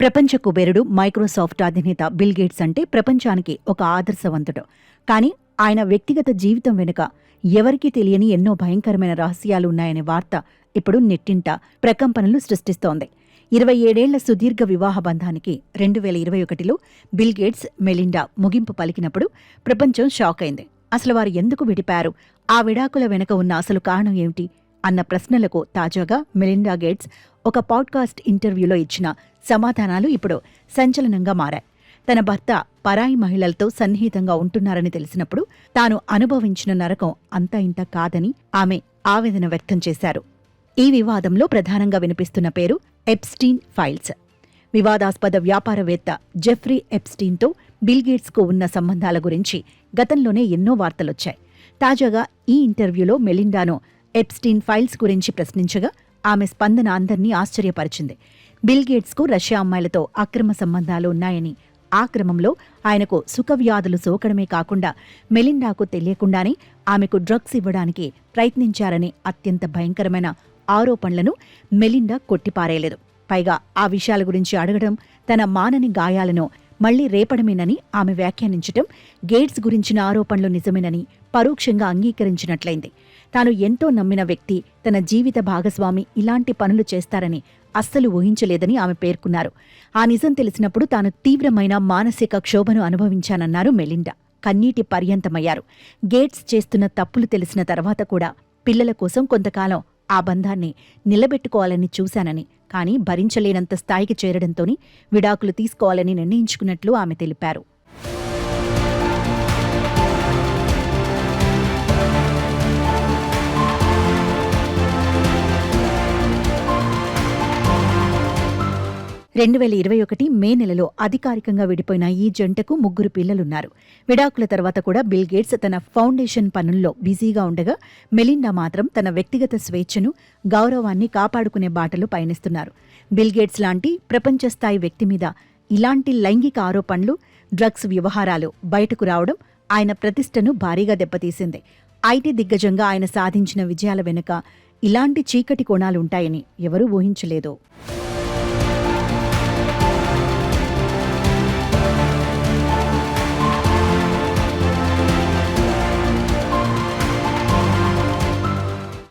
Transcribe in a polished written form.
ప్రపంచ కుబేరుడు మైక్రోసాఫ్ట్ అధినేత బిల్ గేట్స్ అంటే ప్రపంచానికి ఒక ఆదర్శవంతుడు. కానీ ఆయన వ్యక్తిగత జీవితం వెనుక ఎవరికీ తెలియని ఎన్నో భయంకరమైన రహస్యాలు ఉన్నాయనే వార్త ఇప్పుడు నెట్టింట ప్రకంపనలు సృష్టిస్తోంది. 27 ఏళ్ల సుదీర్ఘ వివాహ బంధానికి 2021లో బిల్ గేట్స్, మెలిండా ముగింపు పలికినప్పుడు ప్రపంచం షాక్ అయింది. అసలు వారు ఎందుకు విడిపారు? ఆ విడాకుల వెనుక ఉన్న అసలు కారణం ఏమిటి అన్న ప్రశ్నలకు తాజాగా మెలిండా గేట్స్ ఒక పాడ్కాస్ట్ ఇంటర్వ్యూలో ఇచ్చిన సమాధానాలు ఇప్పుడు సంచలనంగా మారాయి. తన భర్త పరాయి మహిళలతో సన్నిహితంగా ఉంటున్నారని తెలిసినప్పుడు తాను అనుభవించిన నరకం అంతా ఇంత కాదని ఆమె ఆవేదన వ్యక్తం చేశారు. ఈ వివాదంలో ప్రధానంగా వినిపిస్తున్న పేరు ఎప్స్టీన్ ఫైల్స్. వివాదాస్పద వ్యాపారవేత్త జెఫ్రీ ఎప్స్టీన్తో బిల్ గేట్స్కు ఉన్న సంబంధాల గురించి గతంలోనే ఎన్నో వార్తలొచ్చాయి. తాజాగా ఈ ఇంటర్వ్యూలో మెలిండాను ఎప్స్టీన్ ఫైల్స్ గురించి ప్రశ్నించగా ఆమె స్పందన అందర్నీ ఆశ్చర్యపరిచింది. బిల్ గేట్స్కు రష్యా అమ్మాయిలతో అక్రమ సంబంధాలు ఉన్నాయని, ఆ క్రమంలో ఆయనకు సుఖవ్యాధులు సోకడమే కాకుండా మెలిండాకు తెలియకుండానే ఆమెకు డ్రగ్స్ ఇవ్వడానికి ప్రయత్నించారనే అత్యంత భయంకరమైన ఆరోపణలను మెలిండా కొట్టిపారేయలేదు. పైగా ఆ విషయాల గురించి అడగడం తన మానని గాయాలను మళ్లీ రేపడమేనని ఆమె వ్యాఖ్యానించటం గేట్స్ గురించిన ఆరోపణలు నిజమేనని పరోక్షంగా అంగీకరించినట్లయింది. తాను ఎంతో నమ్మిన వ్యక్తి, తన జీవిత భాగస్వామి ఇలాంటి పనులు చేస్తారని అస్సలు ఊహించలేదని ఆమె పేర్కొన్నారు. ఆ నిజం తెలిసినప్పుడు తాను తీవ్రమైన మానసిక క్షోభను అనుభవించానన్నారు మెలిండా. కన్నీటి పర్యంతమయ్యారు. గేట్స్ చేస్తున్న తప్పులు తెలిసిన తర్వాత కూడా పిల్లల కోసం కొంతకాలం ఆ బంధాన్ని నిలబెట్టుకోవాలని చూశానని, కానీ భరించలేనంత స్థాయికి చేరడంతోనే విడాకులు తీసుకోవాలని నిర్ణయించుకున్నట్లు ఆమె తెలిపారు. 2021 మే నెలలో అధికారికంగా విడిపోయిన ఈ జంటకు 3 పిల్లలున్నారు. విడాకుల తర్వాత కూడా బిల్ గేట్స్ తన ఫౌండేషన్ పనుల్లో బిజీగా ఉండగా మెలిండా మాత్రం తన వ్యక్తిగత స్వేచ్ఛను, గౌరవాన్ని కాపాడుకునే బాటలు పయనిస్తున్నారు. బిల్ గేట్స్ లాంటి ప్రపంచ స్థాయి వ్యక్తి మీద ఇలాంటి లైంగిక ఆరోపణలు, డ్రగ్స్ వ్యవహారాలు బయటకు రావడం ఆయన ప్రతిష్టను భారీగా దెబ్బతీసింది. ఐటీ దిగ్గజంగా ఆయన సాధించిన విజయాల వెనుక ఇలాంటి చీకటి కోణాలుంటాయని ఎవరూ ఊహించలేదు.